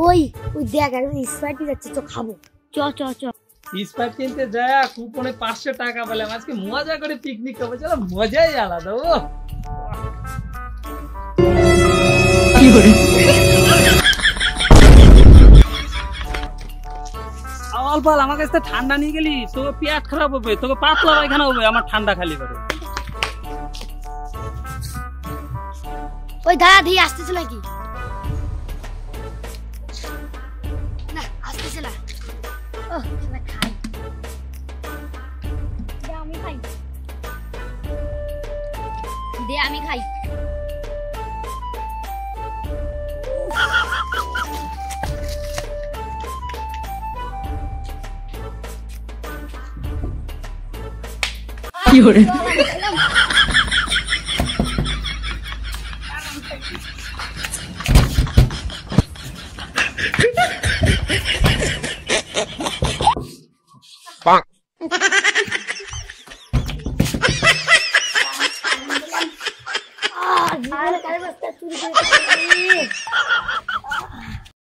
ওই ওই দেখ একদম স্প্রাইট যাচ্ছে তো খাবো চ চ চ স্প্রাইট কিনতে যায় কুপনে 500 টাকা পেলাম আজকে মজা করে পিকনিক খাবো চলো মজাই আলাদা ও কি করে আলপাল আমার কাছে ঠান্ডা নিয়ে গেলি তোকে পেট খারাপ হবে তোকে পাতলা পায়খানা হবে আমার ঠান্ডা খালি করে ওই দাদা দিয়ে আসতেছে নাকি না আসতেছে না ও সেটা খাই দে আমি খাই দে আমি খাই কি করে Bonk. Ah, gimana kalian mas curi